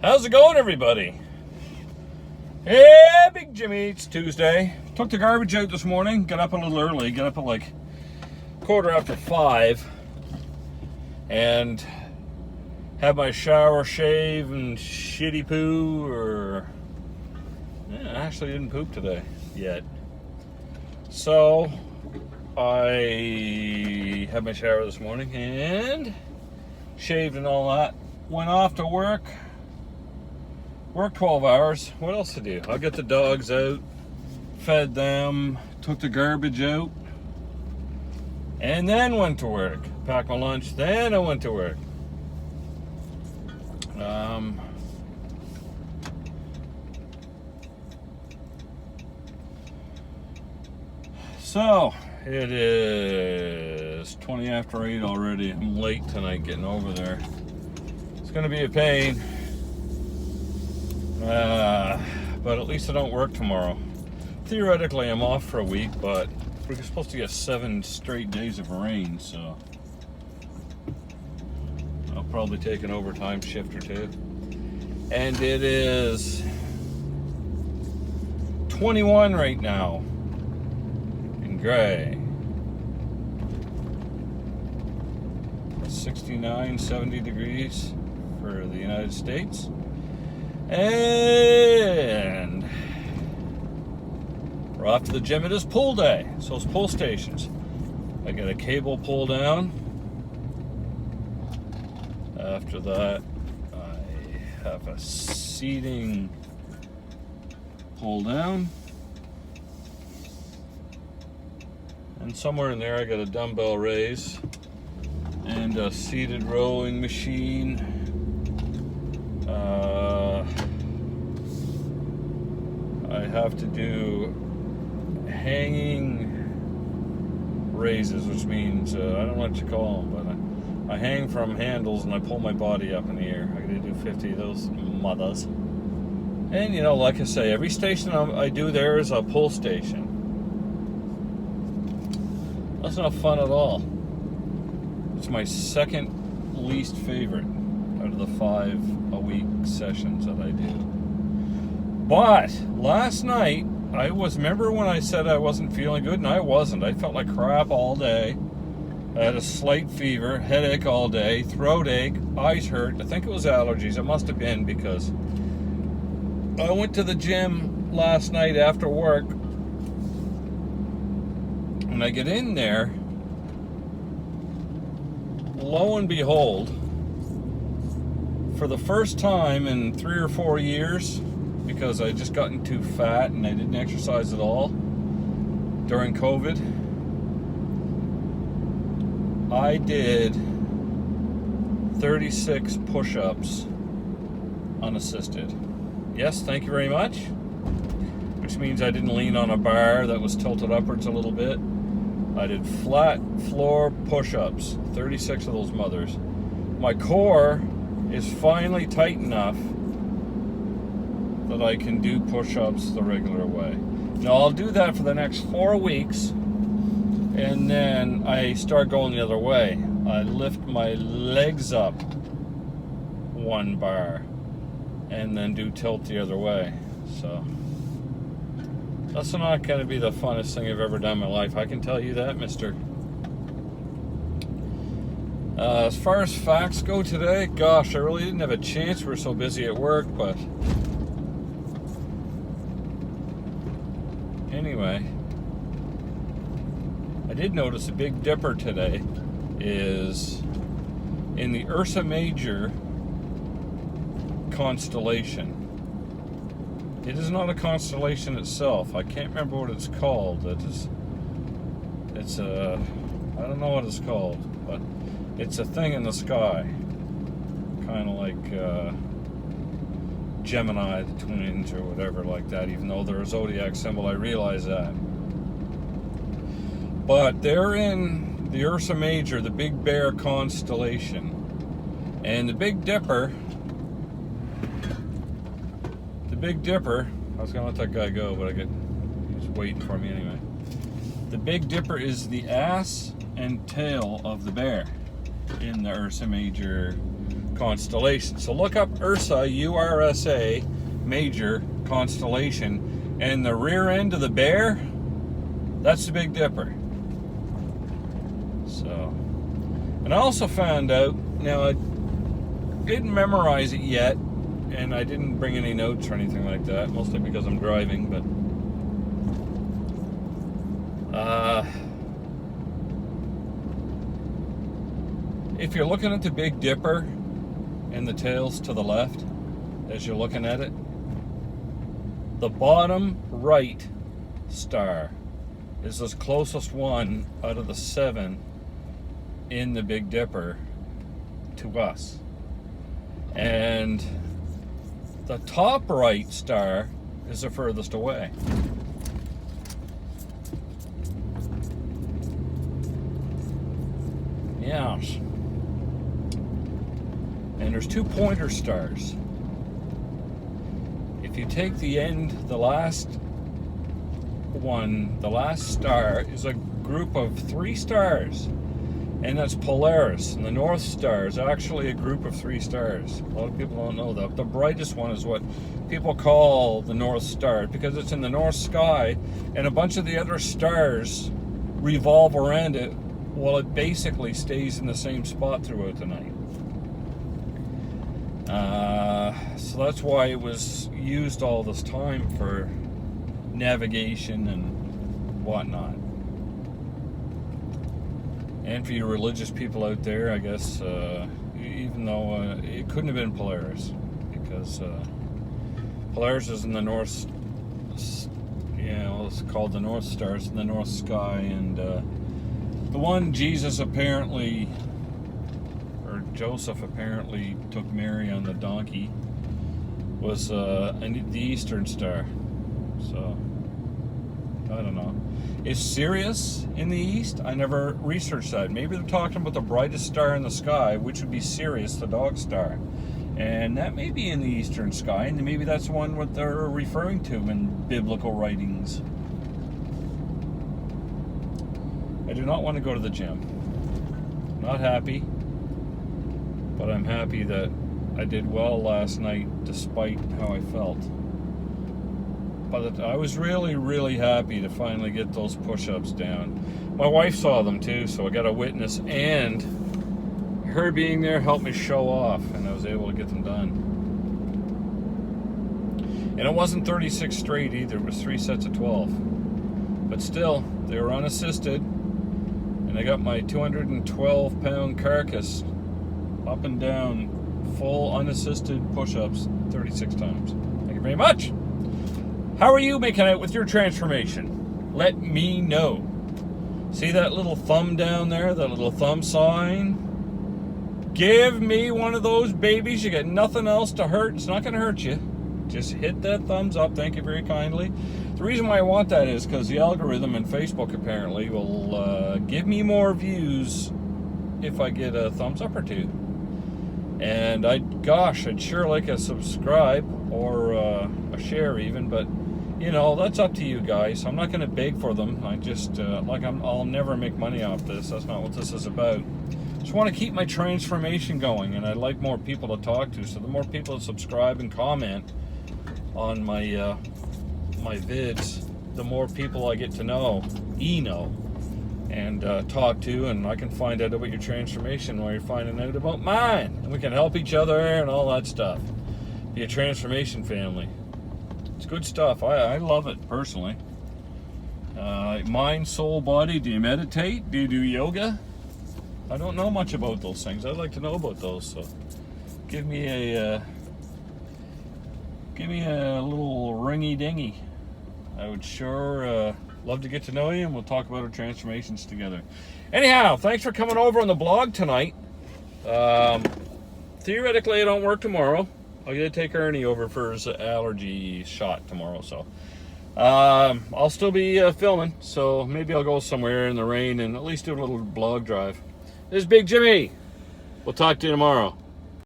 How's it going, everybody? Yeah, Big Jimmy. It's Tuesday. Took the garbage out this morning. Got up a little early. Got up at like 5:15. And had my shower, shave, and shitty poo. I actually didn't poop today yet. So I had my shower this morning and shaved and all that. Went off to work. Worked 12 hours. What else to do? I got the dogs out, fed them, took the garbage out, and then went to work. Packed my lunch, then I went to work. So, it is 20 after 8 already. I'm late tonight getting over there. It's going to be a pain. But at least I don't work tomorrow. Theoretically, I'm off for a week, but we're supposed to get 7 straight days of rain, so I'll probably take an overtime shift or two. And it is 21 right now in gray. 69, 70 degrees for the United States. And we're off to the gym. It is pull day, so it's pull stations. I got a cable pull down. After that, I have a seating pull down. And somewhere in there I got a dumbbell raise and a seated rowing machine. I have to do hanging raises, which means, I don't know what you call them, but I hang from handles and I pull my body up in the air. I gotta do 50 of those mothers. And like I say, every station I do there is a pull station. That's not fun at all. It's my second least favorite out of the 5 a week sessions that I do. But last night, remember when I said I wasn't feeling good? And I wasn't. I felt like crap all day. I had a slight fever, headache all day, throat ache, eyes hurt. I think it was allergies. It must have been because I went to the gym last night after work. And I get in there, lo and behold, for the first time in 3 or 4 years, because I just gotten too fat and I didn't exercise at all during COVID, I did 36 push-ups unassisted. Yes, thank you very much. Which means I didn't lean on a bar that was tilted upwards a little bit. I did flat floor push-ups, 36 of those mothers. My core is finally tight enough that I can do push-ups the regular way. Now I'll do that for the next 4 weeks, and then I start going the other way. I lift my legs up 1 bar, and then do tilt the other way. So that's not going to be the funnest thing I've ever done in my life. I can tell you that, mister. As far as facts go today, gosh, I really didn't have a chance. We're so busy at work, but anyway, I did notice a Big Dipper today is in the Ursa Major constellation. It is not a constellation itself. I can't remember what it's called. I don't know what it's called, but it's a thing in the sky, kind of like Gemini, the twins, or whatever like that, even though they're a zodiac symbol, I realize that. But they're in the Ursa Major, the Big Bear constellation. And the Big Dipper, I was going to let that guy go, but he's waiting for me anyway. The Big Dipper is the ass and tail of the bear in the Ursa Major constellation. So look up Ursa, URSA, major constellation, and the rear end of the bear, that's the Big Dipper. So, and I also found out, now I didn't memorize it yet, and I didn't bring any notes or anything like that, mostly because I'm driving, but if you're looking at the Big Dipper and the tails to the left as you're looking at it, the bottom right star is the closest one out of the 7 in the Big Dipper to us. And the top right star is the furthest away. Yes. And there's 2 pointer stars. If you take the end, the last one, the last star is a group of 3 stars, and that's Polaris. And the North Star is actually a group of 3 stars. A lot of people don't know that. The brightest one is what people call the North Star because it's in the north sky, and a bunch of the other stars revolve around it while it basically stays in the same spot throughout the night. So that's why it was used all this time for navigation and whatnot. And for you religious people out there, I guess, even though it couldn't have been Polaris, because Polaris is in the north, it's called the North Stars in the north sky, and the one Jesus apparently, or Joseph apparently took Mary on the donkey, was the Eastern Star. So, I don't know. Is Sirius in the east? I never researched that. Maybe they're talking about the brightest star in the sky, which would be Sirius, the dog star. And that may be in the eastern sky, and maybe that's one what they're referring to in biblical writings. I do not want to go to the gym. Not happy, but I'm happy that I did well last night despite how I felt. But I was really, really happy to finally get those push-ups down. My wife saw them too, so I got a witness, and her being there helped me show off, and I was able to get them done. And it wasn't 36 straight either, it was 3 sets of 12. But still, they were unassisted, and I got my 212-pound carcass up and down, full unassisted push-ups 36 times. Thank you very much. How are you making out with your transformation? Let me know. See that little thumb down there, that little thumb sign? Give me one of those babies. You got nothing else to hurt. It's not going to hurt you. Just hit that thumbs up. Thank you very kindly. The reason why I want that is because the algorithm in Facebook apparently will give me more views if I get a thumbs up or 2. And I'd sure like a subscribe or a share even, but you know, that's up to you guys. I'm not going to beg for them. I just, I'll never make money off this. That's not what this is about. Just want to keep my transformation going, and I'd like more people to talk to. So the more people that subscribe and comment on my my vids, the more people I get to know, and talk to, and I can find out about your transformation while you're finding out about mine. And we can help each other and all that stuff. Be a transformation family. It's good stuff. I love it personally. Mind, soul, body. Do you meditate? Do you do yoga? I don't know much about those things. I'd like to know about those. So, give me a little ringy dingy. I would sure love to get to know you, and we'll talk about our transformations together. Anyhow, thanks for coming over on the blog tonight. Theoretically, I don't work tomorrow. I gotta take Ernie over for his allergy shot tomorrow, so I'll still be filming, so maybe I'll go somewhere in the rain and at least do a little blog drive. This is Big Jimmy. We'll talk to you tomorrow.